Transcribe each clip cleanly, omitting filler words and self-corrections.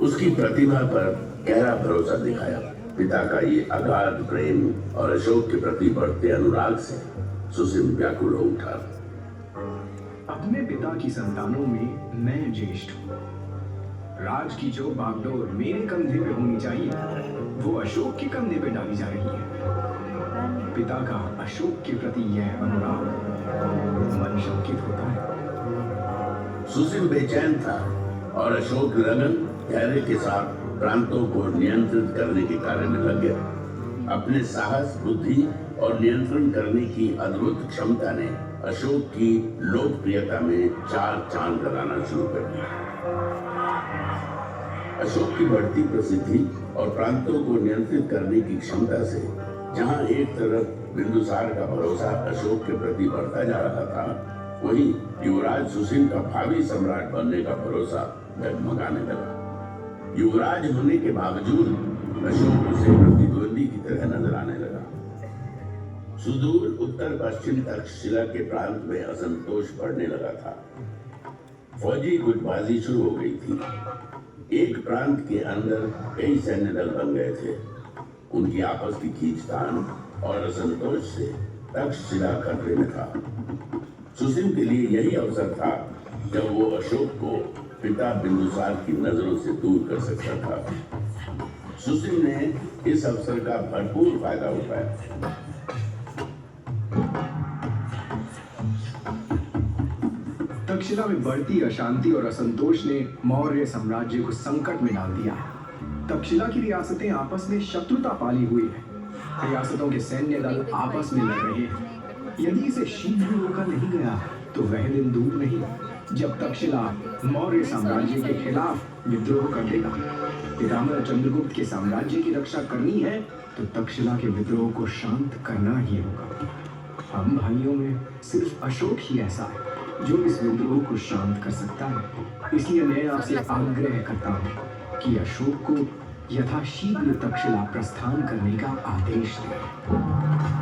उसकी प्रतिभा पर गहरा भरोसा दिखाया। पिता का ये अगाध प्रेम और अशोक के प्रति बढ़ते अनुराग से सुसिम व्याकुल हो उठा। अपने पिता की संतानों में मैं ज्येष्ठ हूँ। राज की जो बागडोर मेरे कंधे पे होनी चाहिए, वो अशोक के कंधे पे डाली जा रही है। पिता का अशोक के प्रति यह अनुराग मन शंकित होता है। सुसिम बेचैन था और अशोक लगन धैर्य के साथ प्रांतों को नियंत्रित करने के कार्य में लग गया। अपने साहस, बुद्धि और नियंत्रण करने की अद्भुत क्षमता ने अशोक की लोकप्रियता में चार चांद लगाना शुरू कर दिया। अशोक की बढ़ती प्रसिद्धि और प्रांतों को नियंत्रित करने की क्षमता से जहां एक तरफ बिंदुसार का भरोसा अशोक के प्रति बढ़ता जा रहा था, वहीं युवराज सुसिम का भावी सम्राट बनने का भरोसा डगमगाने लगा। युवराज होने के बावजूद अशोक उसे प्रतिद्वंदी की तरह नजर आने लगा। सुदूर उत्तर पश्चिम तक्षशिला के प्रांत में असंतोष बढ़ने लगा था। फौजी गुटबाजी शुरू हो गई थी। एक प्रांत के अंदर कई सैन्य दल बन गए थे। उनकी आपस की खींचतान और असंतोष से तक्षशिला खतरे में था। सुसिम के लिए यही अवसर था जब वो अशोक को पिता बिंदुसार की नजरों से दूर कर सकता था। सुसिम ने इस अवसर का भरपूर फायदा उठाया। तक्षशिला में बढ़ती अशांति और असंतोष ने मौर्य साम्राज्य को संकट में डाल दिया। तक्षशिला की रियासतें आपस में शत्रुता पाली हुई है। रियासतों के सैन्य दल आपस में लड़ रहे हैं। यदि इसे शीघ्र रोका नहीं गया तो वह दिन दूर नहीं जब तक्षशिला मौर्य साम्राज्य के खिलाफ विद्रोह कर देगा। पितामह चंद्रगुप्त के साम्राज्य की रक्षा करनी है तो तक्षशिला के विद्रोह को शांत करना ही होगा। हम भाइयों में सिर्फ अशोक ही ऐसा है जो इस विद्रोह को शांत कर सकता है। इसलिए मैं आपसे आग्रह करता हूँ कि अशोक को यथाशीघ्र तक्षशिला प्रस्थान करने का आदेश दें।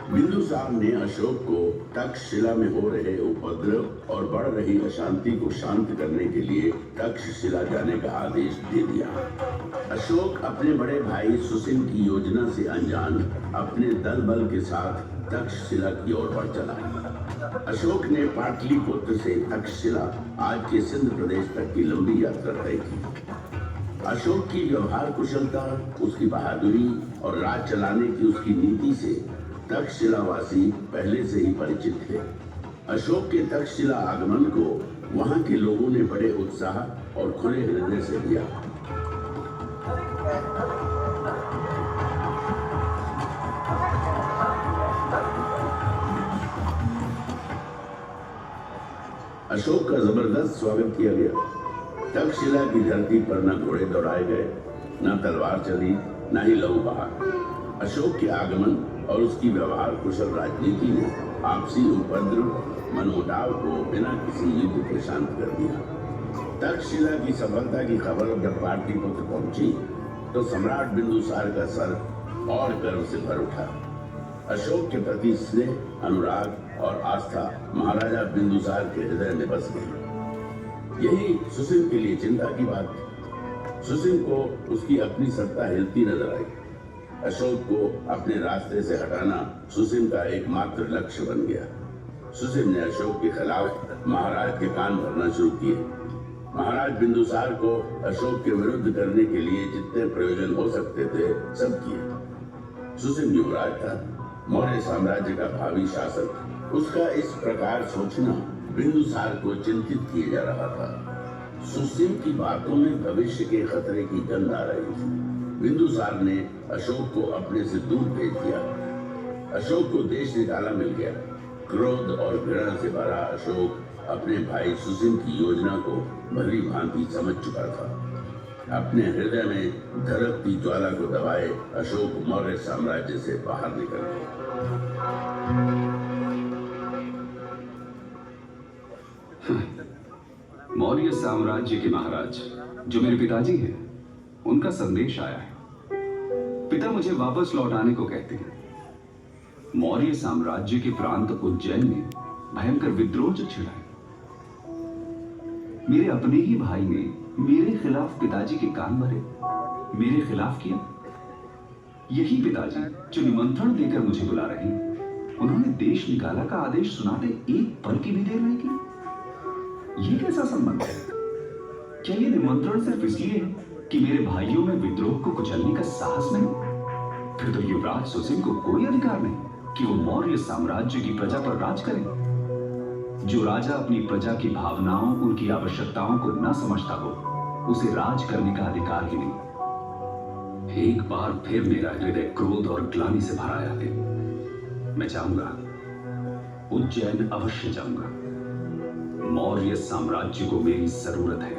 बिंदुसार ने अशोक को तक्षशिला में हो रहे उपद्रव और बढ़ रही अशांति को शांत करने के लिए तक्षशिला जाने का आदेश दे दिया। अशोक अपने बड़े भाई सुसिम की योजना से अनजान अपने दल बल के साथ तक्षशिला की ओर बढ़ चला। अशोक ने पाटलिपुत्र से तक्षशिला, आज के सिंध प्रदेश तक की लंबी यात्रा तय की। अशोक की व्यवहार कुशलता, उसकी बहादुरी और राज चलाने की उसकी नीति से तक्षशिलावासी पहले से ही परिचित थे। अशोक के तक्षशिला आगमन को वहां के लोगों ने बड़े उत्साह और खुले हृदय से लिया। अशोक का जबरदस्त स्वागत किया गया। तक्षशिला की धरती पर न घोड़े दौड़ाए गए, न तलवार चली, न ही लहू बहा। अशोक के आगमन और उसकी व्यवहार कुशल राजनीति ने आपसी उपद्रव, मनमुटाव को बिना किसी युद्ध के शांत कर दिया। तक्षशिला की सफलता की खबर जब पाटलिपुत्र पहुंची तो सम्राट बिंदुसार का सर और गर्व से भर उठा। अशोक के प्रति स्नेह, अनुराग और आस्था महाराजा बिंदुसार के हृदय में बस गई। यही सुसिम के लिए चिंता की बात थी। सुसिम को उसकी अपनी सत्ता हिलती नजर आई। अशोक को अपने रास्ते से हटाना सुसिम का एकमात्र लक्ष्य बन गया। सुसिम ने अशोक के खिलाफ महाराज के कान भरना शुरू किए। महाराज बिंदुसार को अशोक के विरुद्ध करने के लिए जितने प्रयोजन हो सकते थे सब किए। सुसिम युवराज था, मौर्य साम्राज्य का भावी शासक। उसका इस प्रकार सोचना बिंदुसार को चिंतित किए जा रहा था। सुसिम की बातों में भविष्य के खतरे की गंध आ रही थी। बिंदुसार ने अशोक को अपने से दूर भेज दिया। अशोक को देश निकाला मिल गया। क्रोध और घृणा से भरा अशोक अपने भाई सुसिम की योजना को भली भांति समझ चुका था। अपने हृदय में धड़कती ज्वाला को दबाए अशोक मौर्य साम्राज्य से बाहर निकल गया। मौर्य साम्राज्य के महाराज जो मेरे पिताजी हैं, उनका संदेश आया है। पिता मुझे वापस लौट आने को कहते हैं। मौर्य साम्राज्य के प्रांत उज्जैन में भयंकर विद्रोह छिड़ा है। मेरे अपने ही भाई ने मेरे खिलाफ पिताजी के कान भरे, मेरे खिलाफ किया। यही पिताजी जो निमंत्रण देकर मुझे बुला रहे हैं, उन्होंने देश निकाला का आदेश सुनाते एक पल की भी देर नहीं की। ये कैसा संबंध है? क्या ये निमंत्रण सिर्फ इसलिए है कि मेरे भाइयों में विद्रोह को कुचलने का साहस नहीं? फिर तो युवराज सुसिम को कोई अधिकार नहीं कि वो मौर्य साम्राज्य की प्रजा पर राज करें। जो राजा अपनी प्रजा की भावनाओं, उनकी आवश्यकताओं को न समझता हो, उसे राज करने का अधिकार ही नहीं। एक बार फिर मेरा हृदय क्रोध और ग्लानि से भर आया है। मैं चाहूंगा, उज्जैन अवश्य जाऊंगा। मौर्य साम्राज्य को मेरी जरूरत है।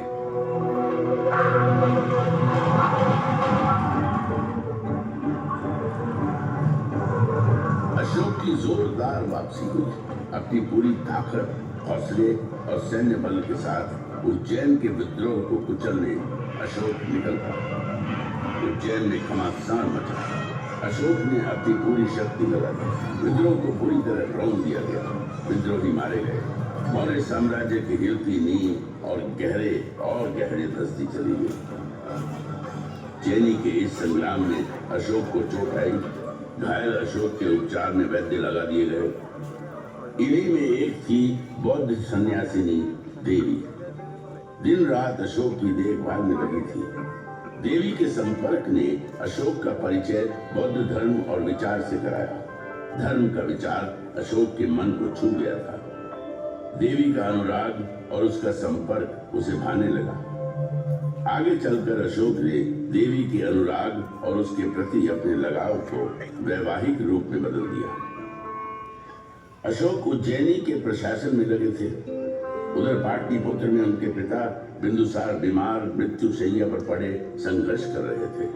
अशोक की जोरदार वापसी हुई। अपनी पूरी ताकत, हौसले और सैन्य बल के साथ उज्जैन के विद्रोह को कुचलने अशोक निकल पड़ा। उज्जैन में घमासान मचा। अशोक ने अपनी पूरी शक्ति लगा दी। विद्रोह को पूरी तरह रौंद दिया गया। विद्रोही मारे गए। मौर्य साम्राज्य की हिलती नींव और गहरे धंसती चली गई। चैनी के इस संग्राम में अशोक को चोट आई। घायल अशोक के उपचार में वैद्य लगा दिए गए। इन्हीं में एक थी बौद्ध सन्यासिनी देवी। दिन रात अशोक की देखभाल में लगी थी। देवी के संपर्क ने अशोक का परिचय बौद्ध धर्म और विचार से कराया। धर्म का विचार अशोक के मन को छू गया था। देवी का अनुराग और उसका संपर्क उसे भाने लगा। आगे चलकर अशोक ने देवी के अनुराग और उसके प्रति अपने लगाव को वैवाहिक रूप में बदल दिया। अशोक उज्जैनी के प्रशासन में लगे थे। उधर पाटलिपुत्र में उनके पिता बिंदुसार बीमार मृत्युशैया पर पड़े संघर्ष कर रहे थे।